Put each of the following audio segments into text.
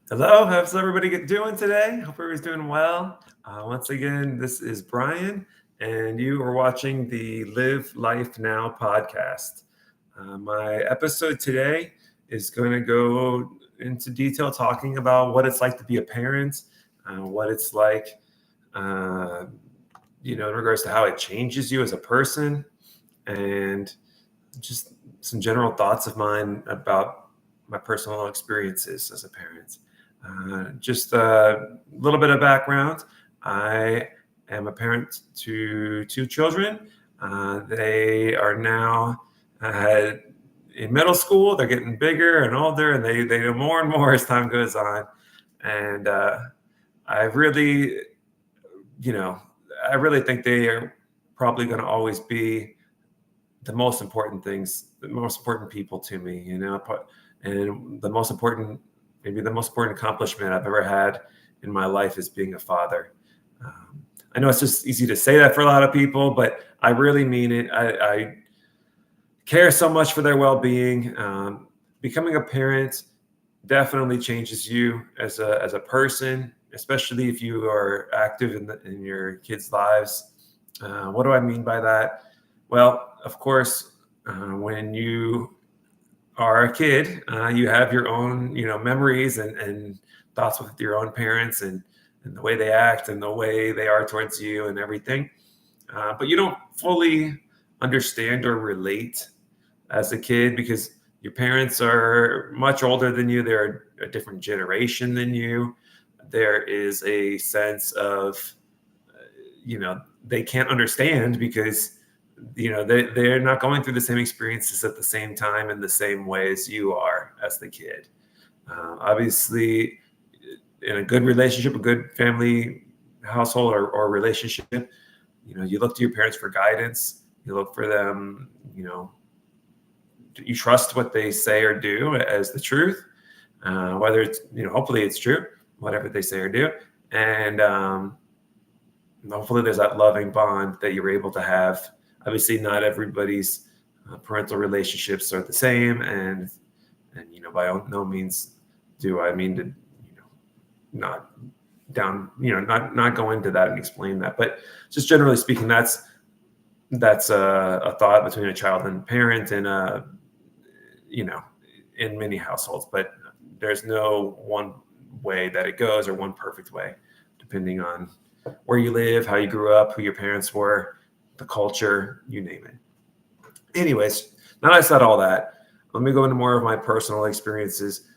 Hello, how's everybody doing today? Hope everybody's doing well. Once again, this is Brian, and you are watching the Live Life Now podcast. My episode today is going to go into detail talking about what it's like to be a parent, what it's like, in regards to how it changes you as a person, and just some general thoughts of mine about my personal experiences as a parent. Just a little bit of background. I am a parent to two children. They are now in middle school. They're getting bigger and older, and they know more and more as time goes on. And I really, I really think they are probably going to always be the most important people to me, and maybe the most important accomplishment I've ever had in my life is being a father. I know it's just easy to say that for a lot of people, but I really mean it. I care so much for their well-being. Becoming a parent definitely changes you as a person, especially if you are active in your kids' lives. What do I mean by that? Well, of course, when you are a kid, you have your own, memories and thoughts with your own parents and the way they act and the way they are towards you and everything. But you don't fully understand or relate as a kid because your parents are much older than you. They're a different generation than you. There is a sense of, they can't understand because they're not going through the same experiences at the same time in the same way as you are as the kid. Obviously, in a good relationship, a good family household or relationship, you look to your parents for guidance. You look for them, you trust what they say or do as the truth, whether it's, hopefully it's true, whatever they say or do. And hopefully there's that loving bond that you're able to have. Obviously, not everybody's parental relationships are the same, and by no means do I mean to, not go into that and explain that. But just generally speaking, that's a thought between a child and parent, and in many households. But there's no one way that it goes or one perfect way, depending on where you live, how you grew up, who your parents were, the culture, you name it. Anyways, now that I said all that, let me go into more of my personal experiences.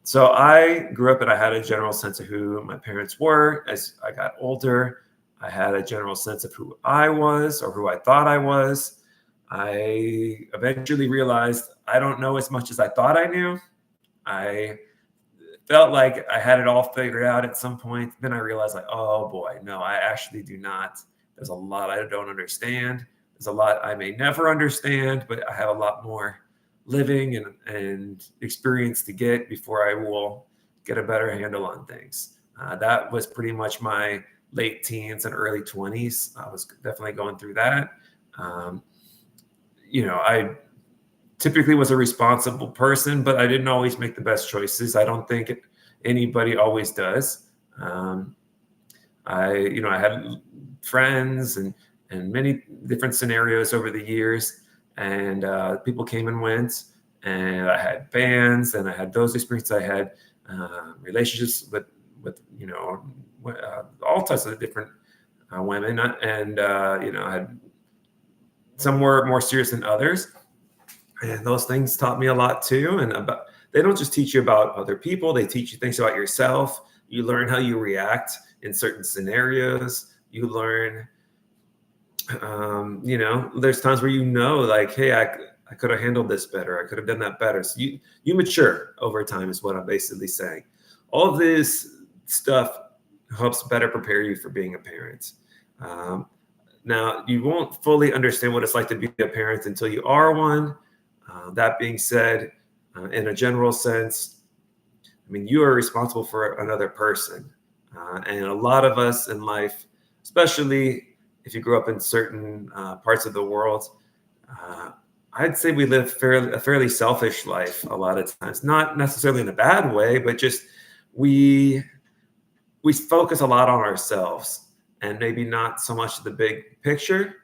So I grew up and I had a general sense of who my parents were. As I got older, I had a general sense of who I was or who I thought I was. I eventually realized I don't know as much as I thought I knew. I felt like I had it all figured out at some point. Then I realized, like, oh boy, no, I actually do not. There's a lot I don't understand. There's a lot I may never understand, but I have a lot more living and experience to get before I will get a better handle on things. That was pretty much my late teens and early 20s. I was definitely going through that. I typically was a responsible person, but I didn't always make the best choices. I don't think anybody always does. I had friends and many different scenarios over the years, and people came and went, and I had bands and I had those experiences. I had relationships with all types of different women, and I had some were more serious than others, and those things taught me a lot too. And they don't just teach you about other people; they teach you things about yourself. You learn how you react in certain scenarios. You learn, there's times where like, hey, I could have handled this better. I could have done that better. So you mature over time is what I'm basically saying. All of this stuff helps better prepare you for being a parent. Now, you won't fully understand what it's like to be a parent until you are one. That being said, in a general sense, you are responsible for another person. And a lot of us in life, especially if you grew up in certain parts of the world, I'd say we live a fairly selfish life a lot of times. Not necessarily in a bad way, but just we we focus a lot on ourselves and maybe not so much the big picture.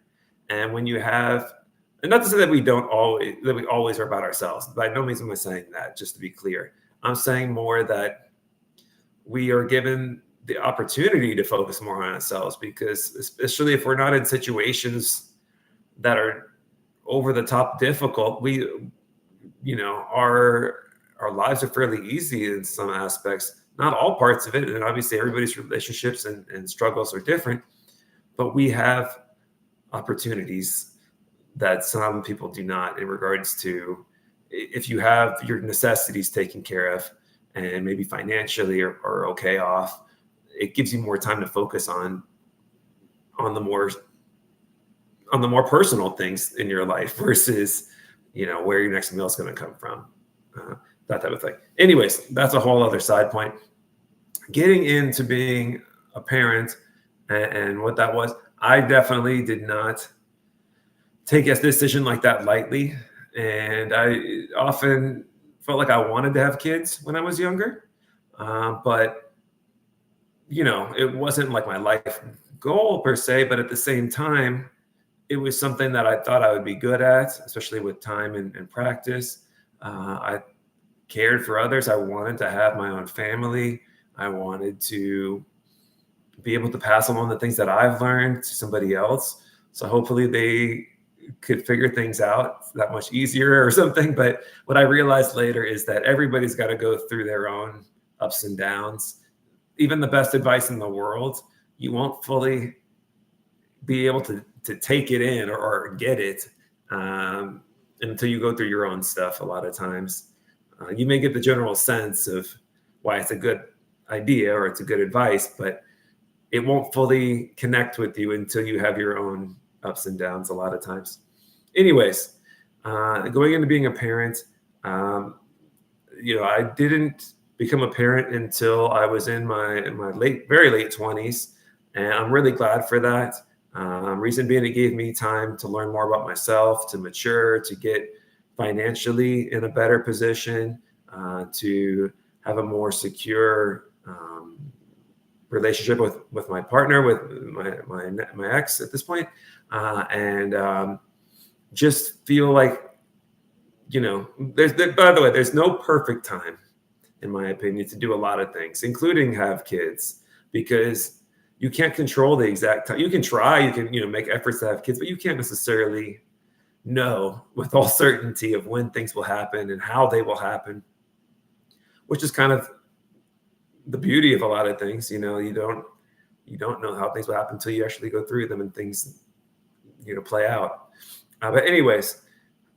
And when you have, and not to say that we always are about ourselves. By no means am I saying that, just to be clear. I'm saying more that we are given the opportunity to focus more on ourselves, because especially if we're not in situations that are over the top difficult, our lives are fairly easy in some aspects, not all parts of it. And obviously everybody's relationships and struggles are different, but we have opportunities that some people do not, in regards to if you have your necessities taken care of and maybe financially are okay off, it gives you more time to focus on the more personal things in your life versus where your next meal is going to come from, that type of thing. Anyways, that's a whole other side point. Getting into being a parent and what that was, I definitely did not take a decision like that lightly. And I often felt like I wanted to have kids when I was younger. But, it wasn't like my life goal per se, but at the same time, it was something that I thought I would be good at, especially with time and practice. I cared for others. I wanted to have my own family. I wanted to be able to pass along the things that I've learned to somebody else. So hopefully they could figure things out that much easier or something. But what I realized later is that everybody's got to go through their own ups and downs. Even the best advice in the world, you won't fully be able to take it in or get it until you go through your own stuff. A lot of times you may get the general sense of why it's a good idea or it's a good advice, but it won't fully connect with you until you have your own ups and downs a lot of times. Anyways, going into being a parent, I didn't become a parent until I was in my very late 20s, and I'm really glad for that. Reason being, it gave me time to learn more about myself, to mature, to get financially in a better position, to have a more secure relationship with my partner, with my ex at this point, and just feel like, by the way, there's no perfect time, in my opinion, to do a lot of things, including have kids, because you can't control the exact time. You can try, you can, make efforts to have kids, but you can't necessarily know with all certainty of when things will happen and how they will happen, which is kind of the beauty of a lot of things. You don't know how things will happen until you actually go through them and things, play out. But anyways,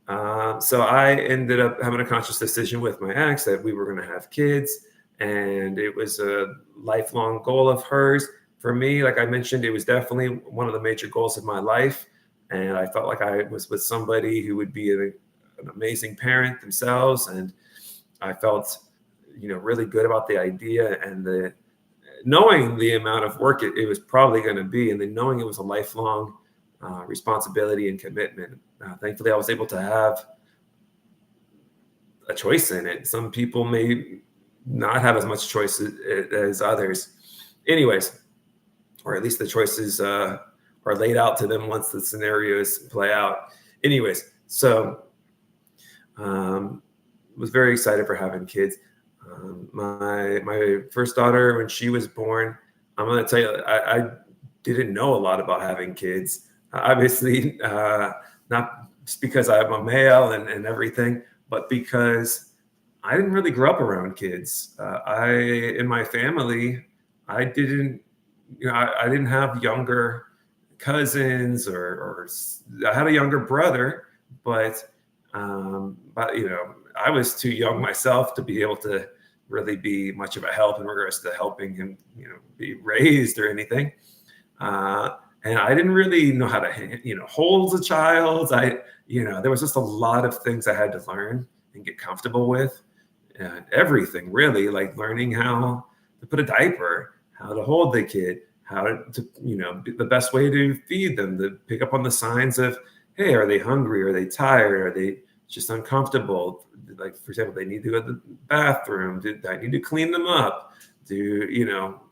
so I ended up having a conscious decision with my ex that we were going to have kids, and it was a lifelong goal of hers. For me, like I mentioned, it was definitely one of the major goals of my life. And I felt like I was with somebody who would be an amazing parent themselves. And I felt, really good about the idea and knowing the amount of work it was probably going to be, and then knowing it was a lifelong responsibility and commitment. Thankfully, I was able to have a choice in it. Some people may not have as much choice as others. Anyways, or at least the choices are laid out to them once the scenarios play out. Anyways, so was very excited for having kids. My first daughter, when she was born, I'm going to tell you, I didn't know a lot about having kids. Obviously, not just because I'm a male and everything, but because I didn't really grow up around kids. In my family, I didn't have younger cousins or I had a younger brother, but I was too young myself to be able to really be much of a help in regards to helping him, be raised or anything. And I didn't really know how to, hold a child. There was just a lot of things I had to learn and get comfortable with. Everything really, like learning how to put a diaper, how to hold the kid, how to, the best way to feed them, to pick up on the signs of, hey, are they hungry? Are they tired? Are they just uncomfortable. Like, for example, they need to go to the bathroom. I need to clean them up?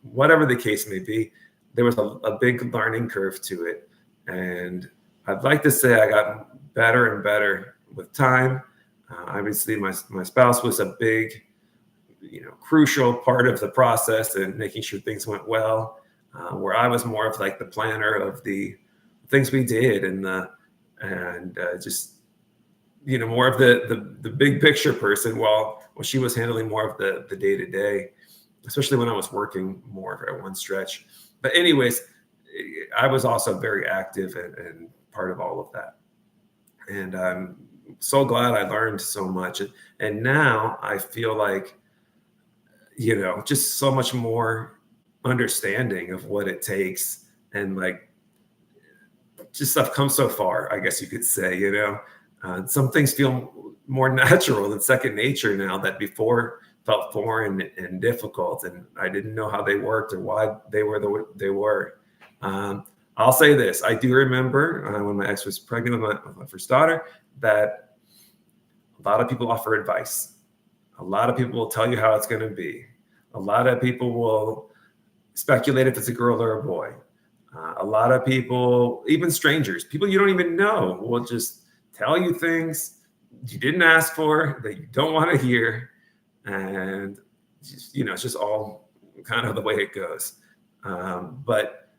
Whatever the case may be, there was a big learning curve to it. And I'd like to say I got better and better with time. Obviously, my spouse was a big, crucial part of the process and making sure things went well, where I was more of like the planner of the things we did and just, more of the big picture person while she was handling more of the day to day, especially when I was working more at one stretch. But anyways, I was also very active and part of all of that. And I'm so glad I learned so much. And now I feel like, just so much more understanding of what it takes, and like, just I've come so far, I guess you could say. Some things feel more natural and second nature now that before felt foreign and difficult, and I didn't know how they worked or why they were the way they were. I'll say this: I do remember when my ex was pregnant with my first daughter, that a lot of people offer advice. A lot of people will tell you how it's going to be. A lot of people will speculate if it's a girl or a boy. A lot of people, even strangers, people you don't even know, will just tell you things you didn't ask for, that you don't want to hear. And, it's just all kind of the way it goes. But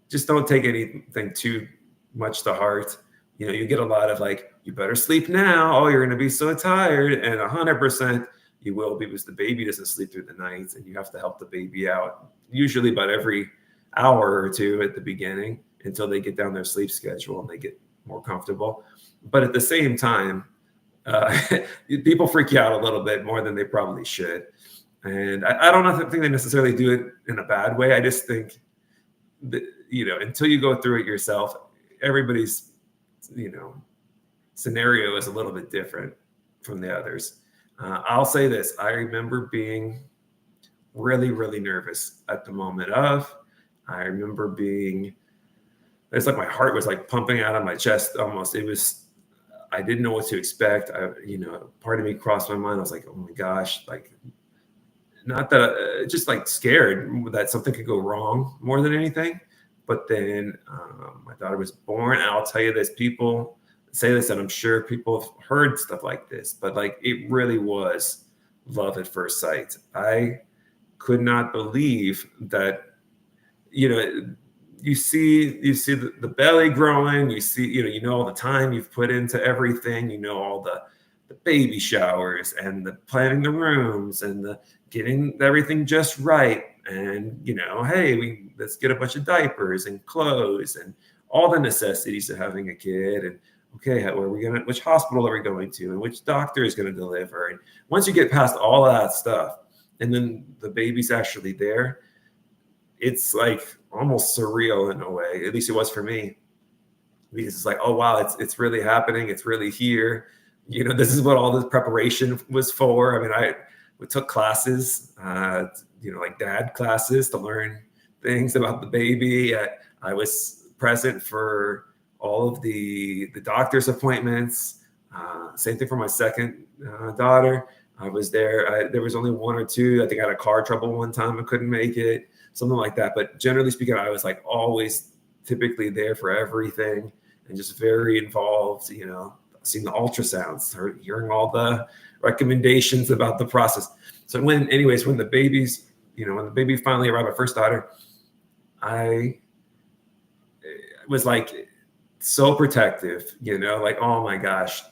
just don't take anything too much to heart. You get a lot of like, you better sleep now. Oh, you're going to be so tired. And 100% you will be, because the baby doesn't sleep through the night and you have to help the baby out usually about every hour or two at the beginning until they get down their sleep schedule and they get more comfortable. But at the same time, people freak you out a little bit more than they probably should. And I don't think they necessarily do it in a bad way. I just think that, until you go through it yourself, everybody's, scenario is a little bit different from the others. I'll say this: I remember being really, really nervous at the moment of. I remember it's like my heart was like pumping out of my chest almost. I didn't know what to expect. Part of me crossed my mind. I was like, oh my gosh, like, not that, just like scared that something could go wrong more than anything. But then my daughter was born. And I'll tell you this: people say this, and I'm sure people have heard stuff like this, but like, it really was love at first sight. I could not believe that, you see the belly growing, you see, all the time you've put into everything, all the baby showers and the planning the rooms and the getting everything just right. And, hey, let's get a bunch of diapers and clothes and all the necessities of having a kid. And okay, which hospital are we going to, and which doctor is going to deliver? And once you get past all of that stuff, and then the baby's actually there, it's like almost surreal in a way. At least it was for me, because it's like, oh wow, it's really happening. It's really here. This is what all this preparation was for. I mean, we took classes, like dad classes, to learn things about the baby. I was present for all of the doctor's appointments. Same thing for my second daughter. I was there. There was only one or two. I think I had a car trouble one time. I couldn't make it, something like that. But generally speaking, I was like always typically there for everything and just very involved, seeing the ultrasounds, hearing all the recommendations about the process. So when the baby finally arrived, my first daughter, I was like so protective, like, oh my gosh,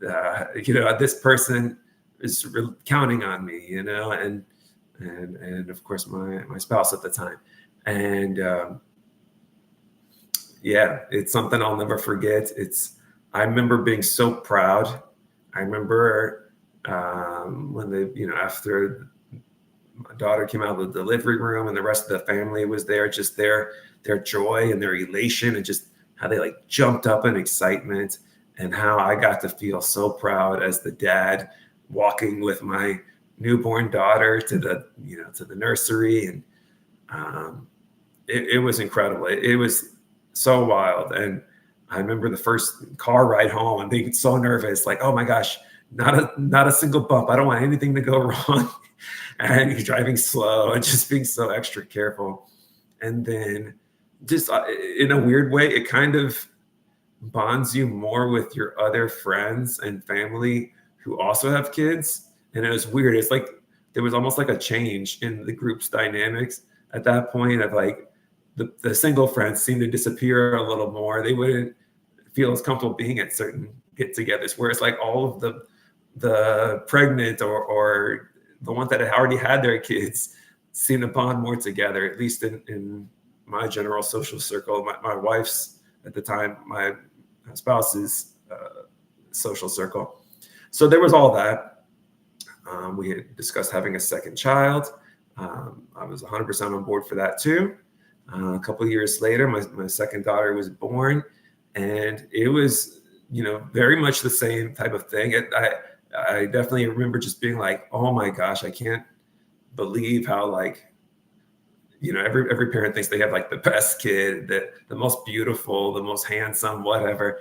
this person is counting on me, and of course my spouse at the time. And it's something I'll never forget. I remember being so proud. I remember when after my daughter came out of the delivery room and the rest of the family was there, just their joy and their elation, and just how they like jumped up in excitement, and how I got to feel so proud as the dad walking with my newborn daughter to the nursery. And it was incredible. It was so wild. And I remember the first car ride home and being so nervous, like, oh my gosh, not a single bump. I don't want anything to go wrong. And you're driving slow and just being so extra careful. And then just in a weird way, it kind of bonds you more with your other friends and family who also have kids. And it was weird. It's like there was almost like a change in the group's dynamics at that point of like the single friends seemed to disappear a little more. They wouldn't feel as comfortable being at certain get-togethers, whereas like all of the pregnant or the ones that had already had their kids seem to bond more together, at least in my general social circle. My wife's, at the time, my spouse's social circle. So there was all that. We had discussed having a second child. I was 100% on board for that too. A couple of years later, my second daughter was born, and it was, very much the same type of thing. I definitely remember just being like, oh my gosh, I can't believe how like, every parent thinks they have like the best kid, the most beautiful, the most handsome, whatever.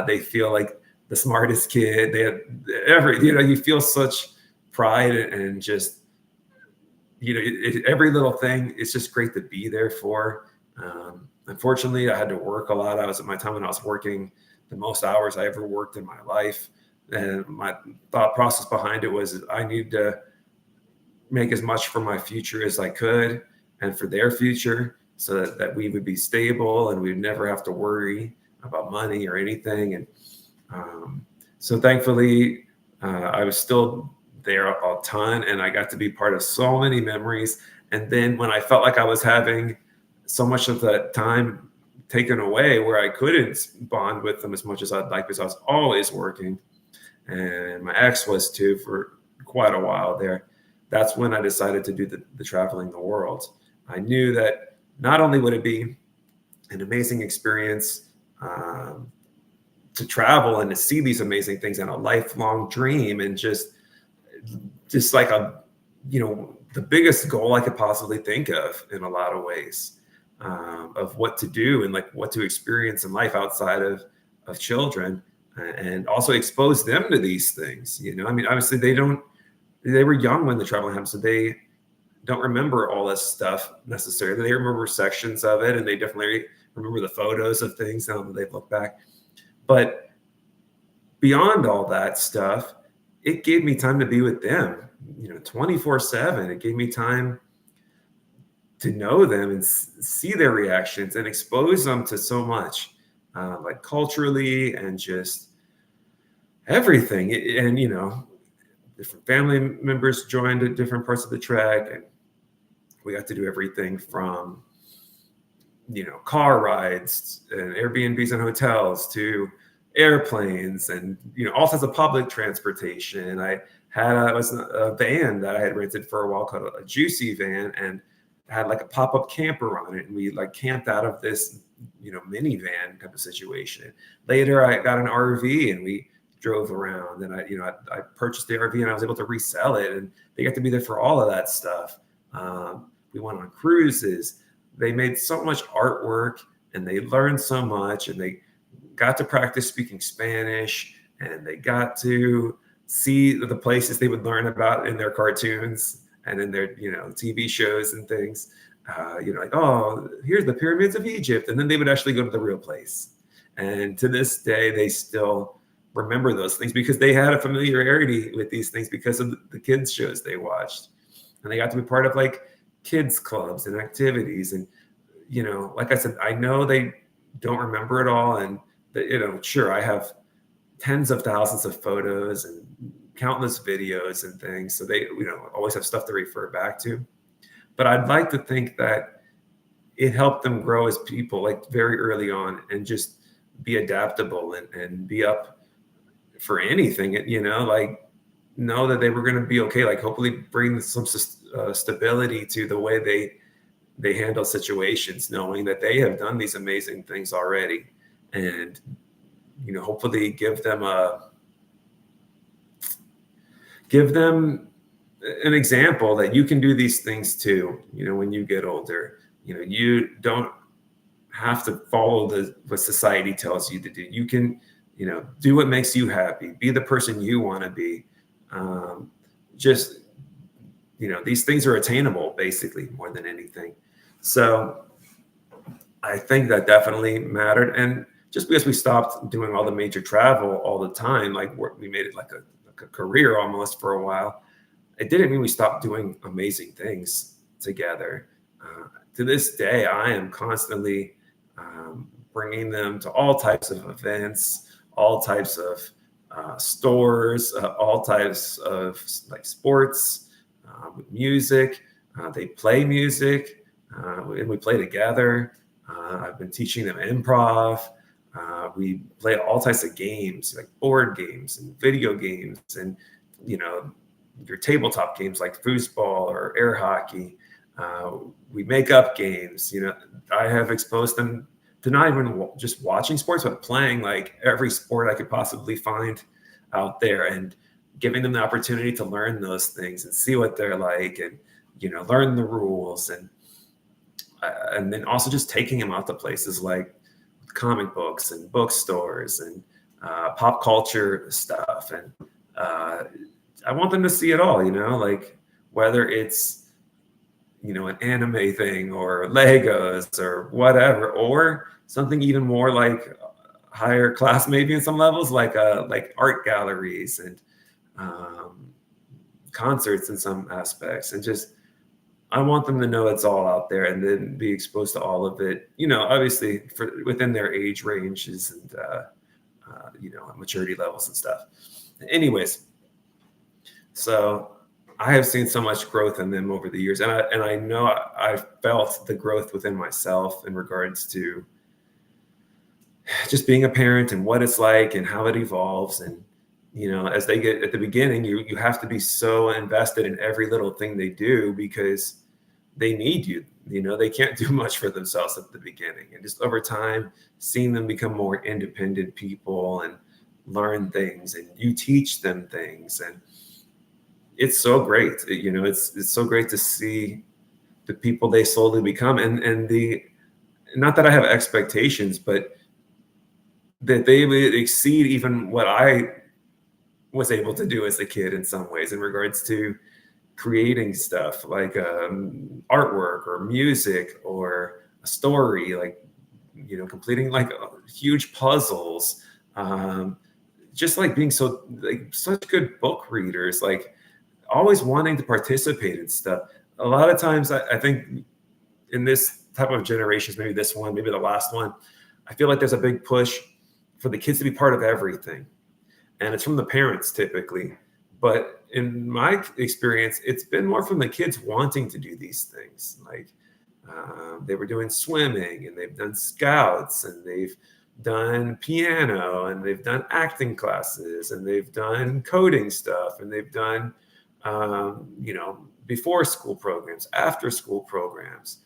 They feel like the smartest kid. They have you feel such pride and just, every little thing. It's just great to be there for. Unfortunately, I had to work a lot. I was at my time when I was working the most hours I ever worked in my life. And my thought process behind it was I need to make as much for my future as I could and for their future so that we would be stable and we'd never have to worry about money or anything. And so thankfully, I was still there a ton, and I got to be part of so many memories. And then when I felt like I was having so much of that time taken away where I couldn't bond with them as much as I'd like because I was always working, and my ex was too for quite a while there, that's when I decided to do the traveling the world. I knew that not only would it be an amazing experience to travel and to see these amazing things and a lifelong dream and just like the biggest goal I could possibly think of in a lot of ways, of what to do and like what to experience in life outside of children, and also expose them to these things. I mean, obviously they were young when the traveling happened, so they don't remember all this stuff necessarily. They remember sections of it, and they definitely remember the photos of things now that they've looked back. But beyond all that stuff, it gave me time to be with them, 24/7. It gave me time to know them and see their reactions and expose them to so much, like culturally and just everything. And, different family members joined at different parts of the trek, and we got to do everything from, car rides and Airbnbs and hotels to airplanes and, all sorts of public transportation. I was a van that I had rented for a while called a Juicy van, and had like a pop-up camper on it. And we like camped out of this, minivan type of situation. Later, I got an RV and we drove around, and I purchased the RV and I was able to resell it, and they got to be there for all of that stuff. We went on cruises. They made so much artwork, and they learned so much, and they got to practice speaking Spanish, and they got to see the places they would learn about in their cartoons and in their, TV shows and things. Like, oh, here's the pyramids of Egypt. And then they would actually go to the real place. And to this day, they still remember those things because they had a familiarity with these things because of the kids shows they watched. And they got to be part of like kids clubs and activities. And, like I said, I know they don't remember it all. And, sure, I have tens of thousands of photos and countless videos and things. So they, always have stuff to refer back to. But I'd like to think that it helped them grow as people like very early on and just be adaptable and be up for anything, like know that they were going to be okay, like hopefully bring some stability to the way they handle situations, knowing that they have done these amazing things already. And, hopefully give them an example that you can do these things too, when you get older. You don't have to follow what society tells you to do. You can, do what makes you happy, be the person you want to be. Just, these things are attainable basically more than anything. So I think that definitely mattered. And just because we stopped doing all the major travel all the time, like we made it like a career almost for a while, it didn't mean we stopped doing amazing things together. To this day, I am constantly bringing them to all types of events, all types of stores, all types of like sports, music. They play music, and we play together. I've been teaching them improv. We play all types of games, like board games and video games, and your tabletop games like foosball or air hockey. We make up games. I have exposed them to not even just watching sports, but playing like every sport I could possibly find out there, and giving them the opportunity to learn those things and see what they're like, and learn the rules, and then also just taking them out to places like comic books and bookstores and pop culture stuff. And I want them to see it all, like whether it's, an anime thing or Legos or whatever, or something even more like higher class, maybe in some levels, like art galleries and concerts in some aspects. And just, I want them to know it's all out there and then be exposed to all of it, obviously within their age ranges and, maturity levels and stuff. Anyways, so I have seen so much growth in them over the years. And I know I felt the growth within myself in regards to just being a parent and what it's like and how it evolves. And, as they get at the beginning, you have to be so invested in every little thing they do because they need you. They can't do much for themselves at the beginning. And just over time, seeing them become more independent people and learn things, and you teach them things. And it's so great. It's so great to see the people they slowly become, and not that I have expectations, but that they would exceed even what I was able to do as a kid in some ways in regards to creating stuff like artwork or music or a story, like, completing like huge puzzles, just like being such good book readers, like always wanting to participate in stuff. A lot of times I think in this type of generations, maybe this one, maybe the last one, I feel like there's a big push for the kids to be part of everything. And it's from the parents typically. But in my experience, it's been more from the kids wanting to do these things. Like they were doing swimming, and they've done scouts, and they've done piano, and they've done acting classes, and they've done coding stuff, and they've done, before school programs, after school programs,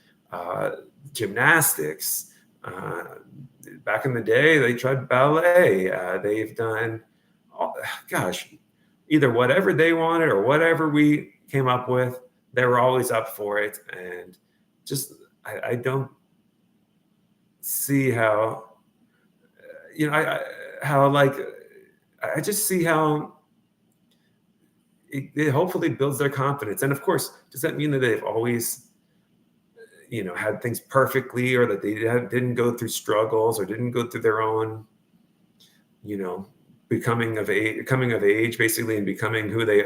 gymnastics. Back in the day, they tried ballet. They've done, either whatever they wanted or whatever we came up with, they were always up for it. And just, I don't see how, I just see how it hopefully builds their confidence. And of course, does that mean that they've always, had things perfectly, or that they didn't go through struggles or didn't go through their own, coming of age, basically, and becoming who they,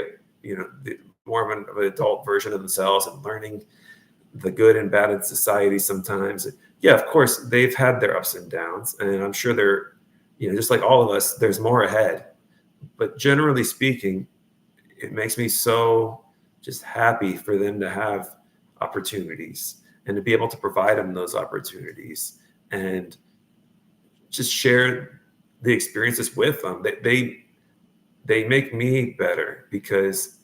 more of an adult version of themselves, and learning the good and bad in society sometimes. Yeah, of course, they've had their ups and downs, and I'm sure they're, just like all of us, there's more ahead. But generally speaking, it makes me so just happy for them to have opportunities and to be able to provide them those opportunities and just share the experiences with them. They make me better, because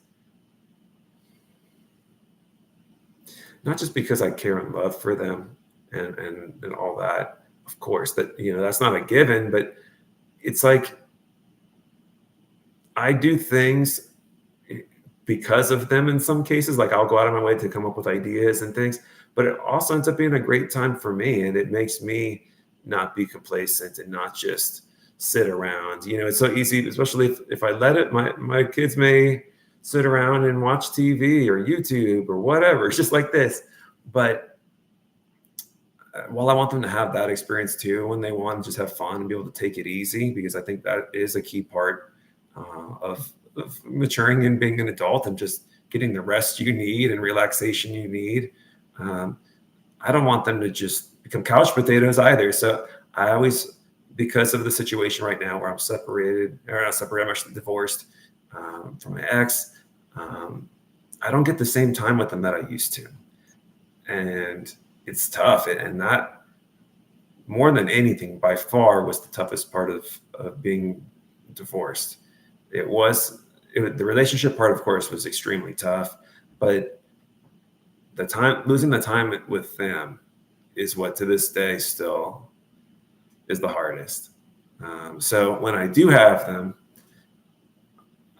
not just because I care and love for them and all that, of course, that, that's not a given, but it's like I do things because of them in some cases. Like I'll go out of my way to come up with ideas and things, but it also ends up being a great time for me, and it makes me not be complacent and not just sit around. It's so easy, especially if I let it. My kids may sit around and watch TV or YouTube or whatever, it's just like this. But while I want them to have that experience too, when they want to just have fun and be able to take it easy, because I think that is a key part of maturing and being an adult, and just getting the rest you need and relaxation you need. I don't want them to just become couch potatoes either. So I always, because of the situation right now where I'm separated, or not separated, I'm actually divorced from my ex, I don't get the same time with them that I used to. And it's tough. And that, more than anything, by far was the toughest part of being divorced. The relationship part, of course, was extremely tough, but losing the time with them is what to this day still is the hardest. So when I do have them,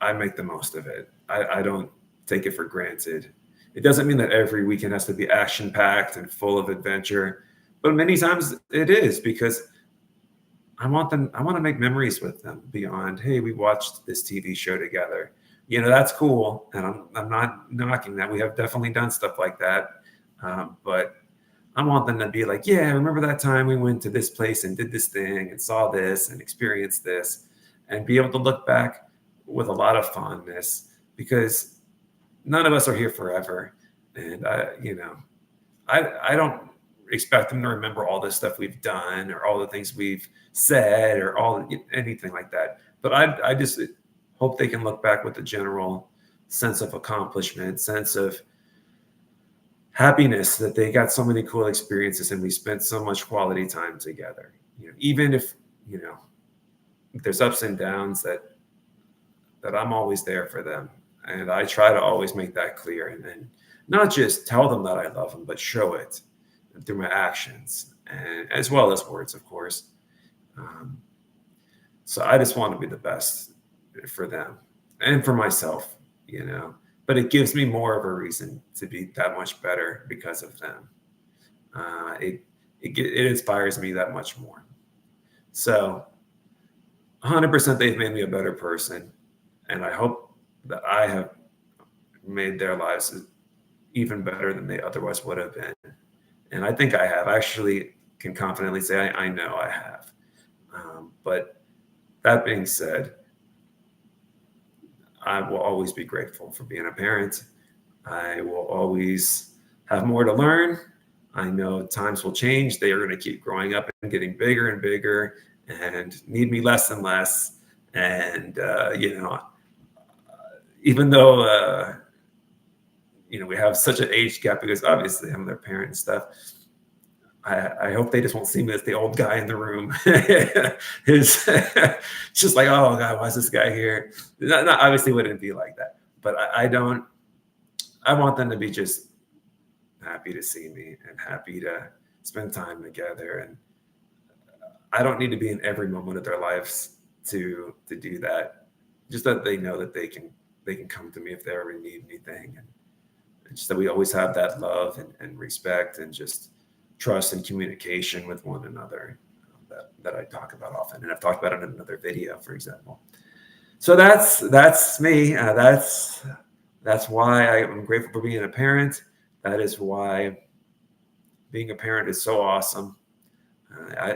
I make the most of it. I don't take it for granted. It doesn't mean that every weekend has to be action-packed and full of adventure, but many times it is, because I want to make memories with them beyond, hey, we watched this TV show together. That's cool. And I'm not knocking that. We have definitely done stuff like that. But I want them to be like, yeah, remember that time we went to this place and did this thing and saw this and experienced this, and be able to look back with a lot of fondness, because none of us are here forever. And I don't expect them to remember all the stuff we've done or all the things we've said or anything like that. But I just hope they can look back with a general sense of accomplishment, sense of happiness that they got so many cool experiences and we spent so much quality time together. Even if there's ups and downs, that I'm always there for them. And I try to always make that clear, and then not just tell them that I love them, but show it through my actions, and as well as words, of course. So I just want to be the best for them and for myself, but it gives me more of a reason to be that much better because of them. It inspires me that much more. So 100% they've made me a better person. And I hope that I have made their lives even better than they otherwise would have been. And I think I have. I actually can confidently say I know I have. But that being said, I will always be grateful for being a parent. I will always have more to learn. I know times will change. They are going to keep growing up and getting bigger and bigger and need me less and less. And, even though, we have such an age gap, because obviously I'm their parent and stuff, I hope they just won't see me as the old guy in the room. It's just like, oh God, why is this guy here? Not obviously wouldn't be like that, but I want them to be just happy to see me and happy to spend time together. And I don't need to be in every moment of their lives to do that. Just that they know that they can come to me if they ever need anything. And just that we always have that love and respect and just trust and communication with one another that I talk about often. And I've talked about it in another video, for example. So that's me. That's why I'm grateful for being a parent. That is why being a parent is so awesome.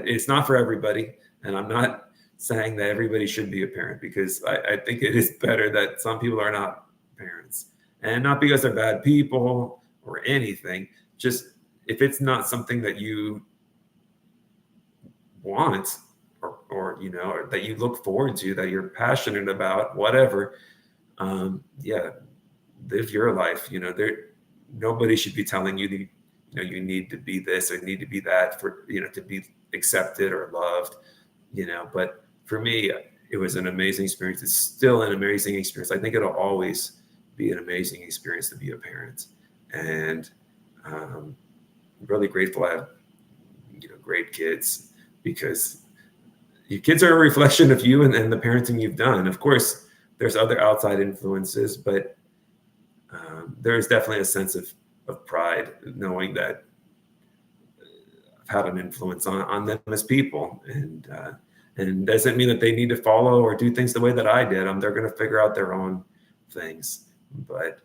It's not for everybody. And I'm not saying that everybody should be a parent, because I think it is better that some people are not parents, and not because they're bad people or anything. Just if it's not something that you want or that you look forward to, that you're passionate about, whatever, live your life. Nobody should be telling you you need to be this or need to be that for to be accepted or loved. But for me, it was an amazing experience. It's still an amazing experience. I think it'll always be an amazing experience to be a parent. And I'm really grateful I have, great kids, because your kids are a reflection of you and the parenting you've done. Of course, there's other outside influences, but there's definitely a sense of pride knowing that had an influence on them as people. And doesn't mean that they need to follow or do things the way that I did. They're going to figure out their own things. But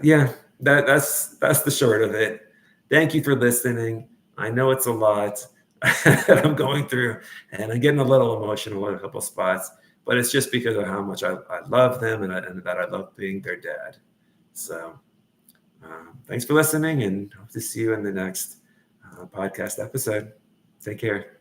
yeah, that's the short of it. Thank you for listening. I know it's a lot that I'm going through, and I'm getting a little emotional in a couple spots, but it's just because of how much I love them and that I love being their dad. So thanks for listening, and hope to see you in the next podcast episode. Take care.